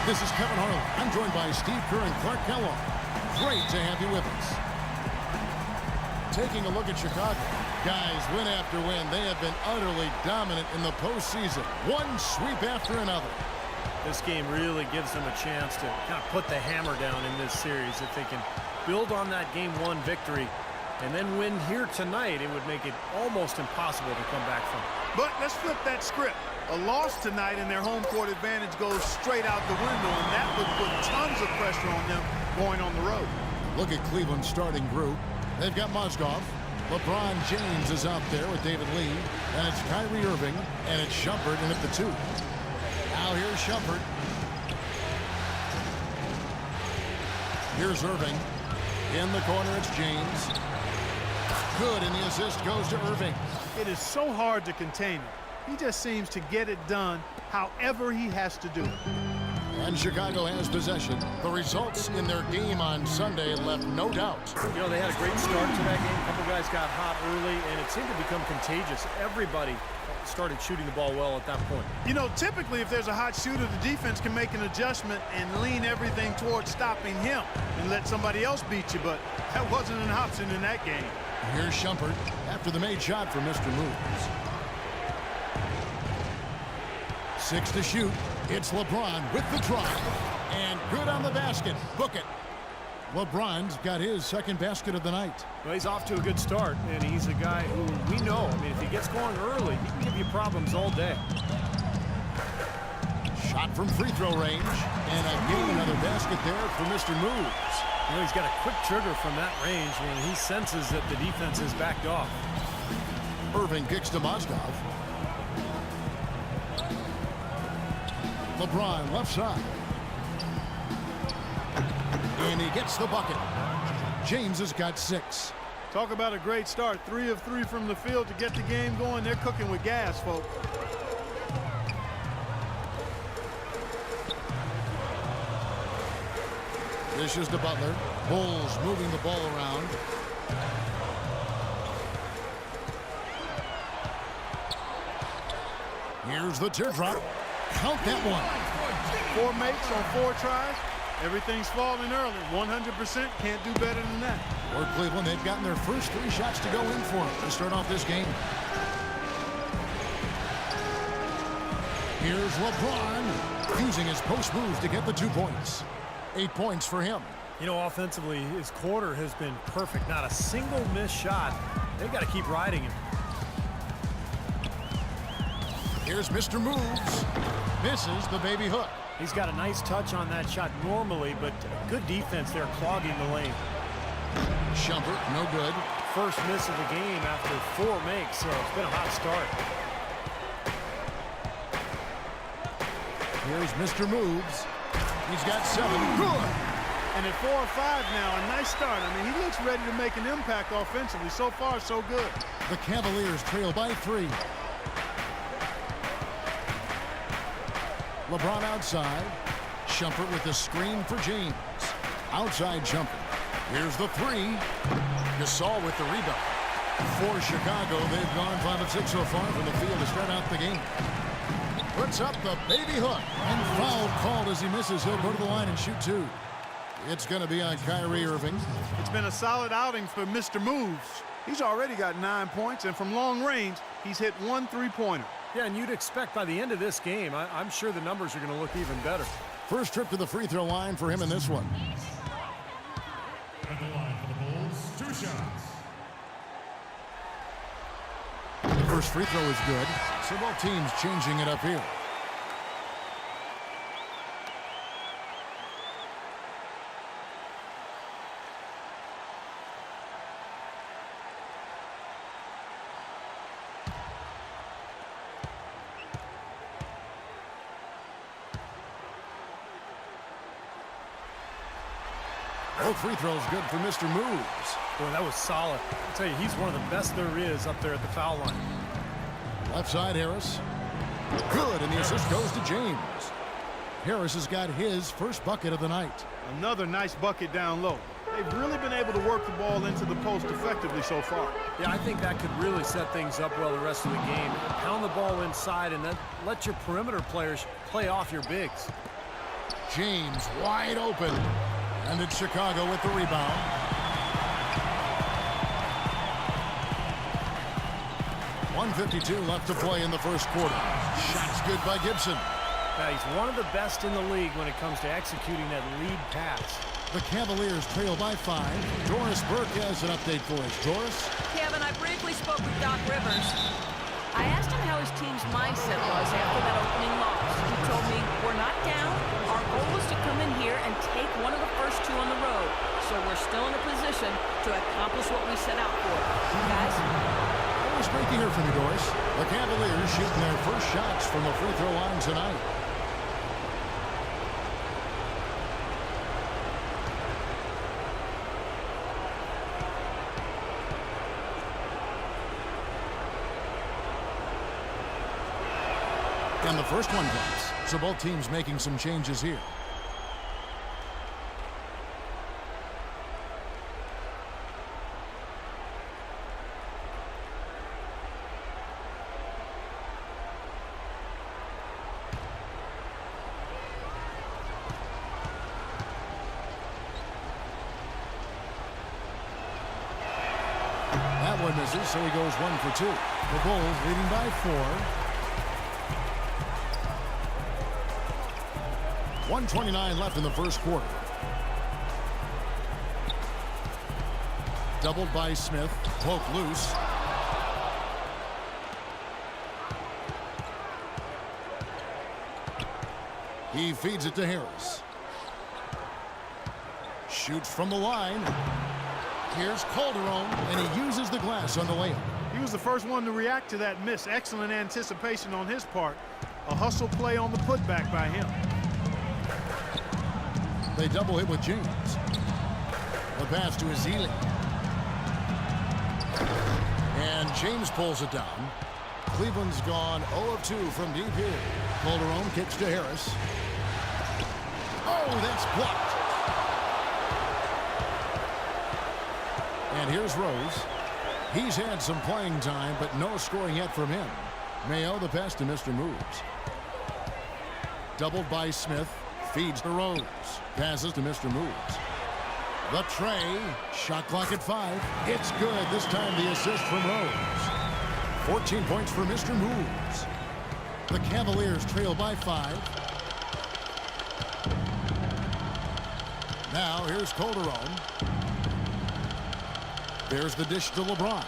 This is Kevin Harlan. I'm joined by Steve Kerr and Clark Kellogg. Great to have you with us. Taking a look at Chicago. Guys, win after win, they have been utterly dominant in the postseason. One sweep after another. This game really gives them a chance to kind of put the hammer down in this series. If they can build on that Game 1 victory and then win here tonight, it would make it almost impossible to come back from. But let's flip that script. A loss tonight and their home court advantage goes straight out the window, and that would put tons of pressure on them going on the road. Look at Cleveland's starting group. They've got Mozgov. LeBron James is out there with David Lee. And it's Kyrie Irving. And it's Shumpert in at the 2. Now here's Shumpert. Here's Irving. In the corner, it's James. Good, and the assist goes to Irving. It is so hard to contain him. He just seems to get it done however he has to do it. And Chicago has possession. The results in their game on Sunday left no doubt. You know, they had a great start to that game. A couple guys got hot early, and it seemed to become contagious. Everybody started shooting the ball well at that point. You know, typically if there's a hot shooter, the defense can make an adjustment and lean everything towards stopping him and let somebody else beat you, but that wasn't an option in that game. Here's Shumpert after the made shot for Mr. Moves. 6 to shoot. It's LeBron with the drive. And good on the basket. Book it. LeBron's got his second basket of the night. Well, he's off to a good start, and he's a guy who we know. I mean, if he gets going early, he can give you problems all day. Shot from free throw range. And again, another basket there for Mr. Moves. You know, he's got a quick trigger from that range, and he senses that the defense has backed off. Irving kicks to Mozgov. LeBron left side. And he gets the bucket. James has got 6. Talk about a great start. 3 of 3 from the field to get the game going. They're cooking with gas, folks. This is to Butler. Bulls moving the ball around. Here's the teardrop. Count that one. 4 makes on 4 tries. Everything's falling early. 100% can't do better than that. For Cleveland, they've gotten their first 3 shots to go in for them to start off this game. Here's LeBron using his post moves to get the 2 points. 8 points for him. You know, offensively, his quarter has been perfect. Not a single missed shot. They've got to keep riding him. Here's Mr. Moves. Misses the baby hook. He's got a nice touch on that shot normally, but good defense there clogging the lane. Shumpert, no good. First miss of the game after 4 makes, so it's been a hot start. Here's Mr. Moves. He's got 7. Good. And at 4 or 5 now, a nice start. I mean, he looks ready to make an impact offensively. So far, so good. The Cavaliers trail by 3. LeBron outside. Shumpert with the screen for James. Outside Shumpert. Here's the 3. Gasol with the rebound. For Chicago, they've gone 5 of 6 so far from the field to start out the game. Puts up the baby hook. And foul called as he misses. He'll go to the line and shoot 2. It's going to be on Kyrie Irving. It's been a solid outing for Mr. Moves. He's already got 9 points, and from long range, he's hit 1 3-pointer. Yeah, and you'd expect by the end of this game, I'm sure the numbers are going to look even better. First trip to the free throw line for him in this one. At the line for the Bulls, 2 shots. The first free throw is good, so both teams changing it up here. Both free throws good for Mr. Moves. Boy, that was solid. I'll tell you, he's one of the best there is up there at the foul line. Left side, Harris. Good, and the assist goes to James. Harris has got his first bucket of the night. Another nice bucket down low. They've really been able to work the ball into the post effectively so far. Yeah, I think that could really set things up well the rest of the game. Pound the ball inside and then let your perimeter players play off your bigs. James wide open. And it's Chicago with the rebound. .152 left to play in the first quarter. Shot's good by Gibson. Yeah, he's one of the best in the league when it comes to executing that lead pass. The Cavaliers trail by 5. Doris Burke has an update for us. Doris? Kevin, I briefly spoke with Doc Rivers. I asked him how his team's mindset was after that opening loss. He told me, we're not down. Our goal was to come in here and take one of the first 2 on the road. So we're still in a position to accomplish what we set out for. Guys? Always great to hear from you, Doris. The Cavaliers shooting their first shots from the free throw line tonight. And the first one goes. So both teams making some changes here. That one misses, so he goes 1 for 2. The Bulls leading by 4. 1:29 left in the first quarter. Doubled by Smith. Poke loose. He feeds it to Harris. Shoots from the line. Here's Calderon, and he uses the glass on the layup. He was the first one to react to that miss. Excellent anticipation on his part. A hustle play on the putback by him. They double hit with James. The pass to Ezeli. And James pulls it down. Cleveland's gone 0 of 2 from deep here. Calderon kicks to Harris. Oh, that's blocked. And here's Rose. He's had some playing time, but no scoring yet from him. Mayo the pass to Mr. Moves. Doubled by Smith. Feeds to Rose. Passes to Mr. Moves. The tray. Shot clock at 5. It's good. This time the assist from Rose. 14 points for Mr. Moves. The Cavaliers trail by 5. Now here's Calderon. There's the dish to LeBron.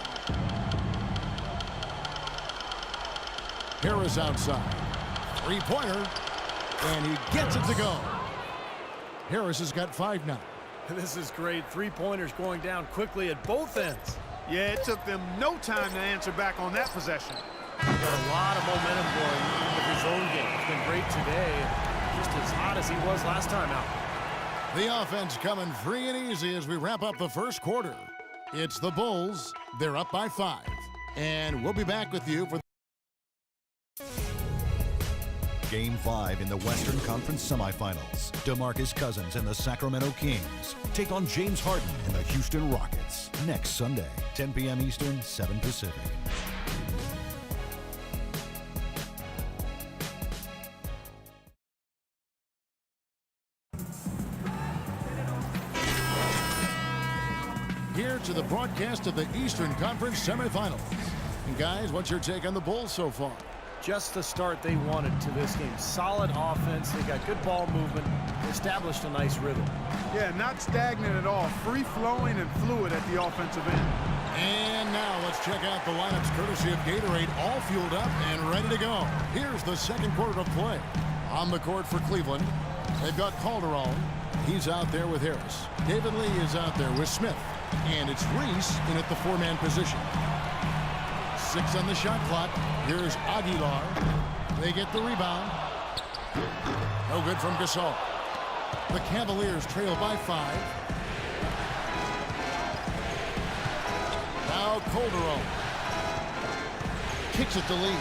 Harris outside. Three-pointer. And he gets it to go. Harris has got 5 now. This is great. Three-pointers going down quickly at both ends. Yeah, it took them no time to answer back on that possession. Got a lot of momentum going with his own game. It's been great today, just as hot as he was last time out. The offense coming free and easy as we wrap up the first quarter. It's the Bulls. They're up by 5. And we'll be back with you for Game 5 in the Western Conference semifinals. DeMarcus Cousins and the Sacramento Kings take on James Harden and the Houston Rockets next Sunday, 10 p.m. Eastern, 7 Pacific. here to the broadcast of the Eastern Conference semifinals. And guys, what's your take on the Bulls so far? Just the start they wanted to this game. Solid offense. They got good ball movement. Established a nice rhythm. Yeah, not stagnant at all. Free-flowing and fluid at the offensive end. And now let's check out the lineups courtesy of Gatorade, all fueled up and ready to go. Here's the second quarter of play. On the court for Cleveland, they've got Calderon. He's out there with Harris. David Lee is out there with Smith. And it's Reese in at the four-man position. 6 on the shot clock. Here's Aguilar. They get the rebound. No good from Gasol. The Cavaliers trail by 5. Now Calderon. Kicks it to Lee.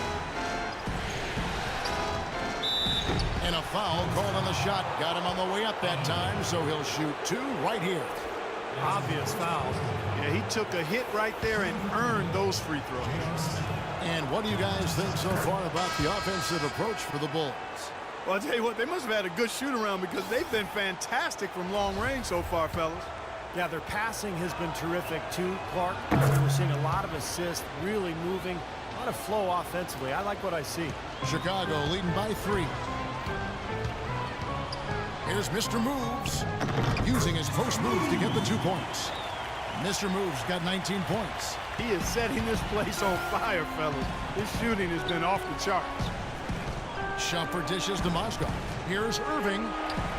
And a foul called on the shot. Got him on the way up that time, so he'll shoot 2 right here. Obvious foul. Yeah, he took a hit right there and earned those free throws. And what do you guys think so far about the offensive approach for the Bulls? Well, I'll tell you what, they must have had a good shoot-around because they've been fantastic from long range so far, fellas. Yeah, their passing has been terrific, too, Clark. We're seeing a lot of assists, really moving, a lot of flow offensively. I like what I see. Chicago leading by 3. Here's Mr. Moves, using his post move to get the 2 points. Mr. Moves got 19 points. He is setting this place on fire, fellas. His shooting has been off the charts. Shumpert dishes to Mozgov. Here's Irving,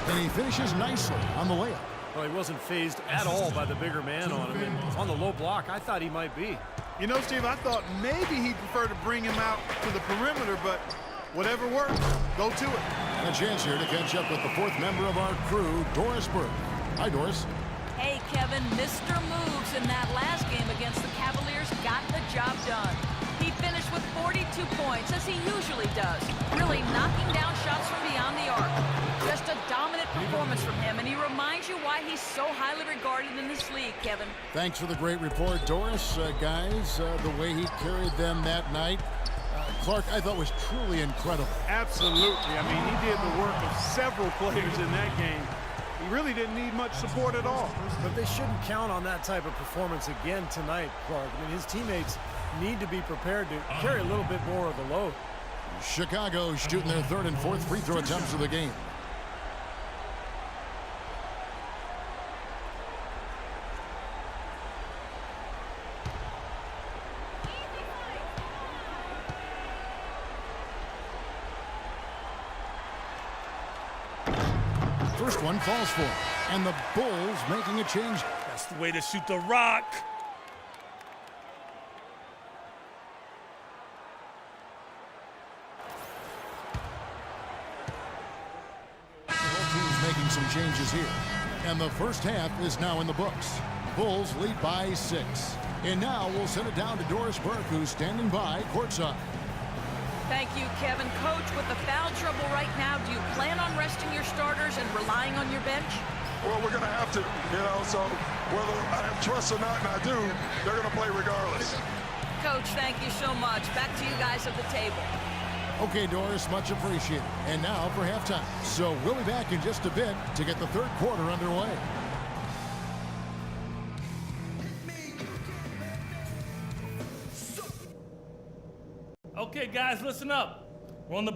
and he finishes nicely on the layup. Well, he wasn't phased at all by the bigger man on him. And on the low block, I thought he might be. You know, Steve, I thought maybe he'd prefer to bring him out to the perimeter, but whatever works, go to it. A chance here to catch up with the 4th member of our crew, Doris Burke. Hi, Doris. Hey, Kevin, Mr. Moves in that last game against the Cavaliers got the job done. He finished with 42 points, as he usually does, really knocking down shots from beyond the arc. Just a dominant performance from him, and he reminds you why he's so highly regarded in this league, Kevin. Thanks for the great report, Doris. Guys, the way he carried them that night, Clark, I thought was truly incredible. Absolutely. I mean, he did the work of several players in that game. He really didn't need much support at all. But they shouldn't count on that type of performance again tonight, Clark. I mean, his teammates need to be prepared to carry a little bit more of the load. Chicago shooting their 3rd and 4th free throw attempts of the game. First one falls for him, and the Bulls making a change. That's the way to shoot the rock. Both teams making some changes here, and the first half is now in the books. Bulls lead by 6. And now we'll send it down to Doris Burke, who's standing by courtside. Thank you, Kevin. Coach, with the foul trouble right now, do you plan on resting your starters and relying on your bench? Well, we're going to have to, so whether I have trust or not, and I do, they're going to play regardless. Coach, thank you so much. Back to you guys at the table. Okay, Doris, much appreciated. And now for halftime. So we'll be back in just a bit to get the 3rd quarter underway. Okay, guys, listen up. We're on the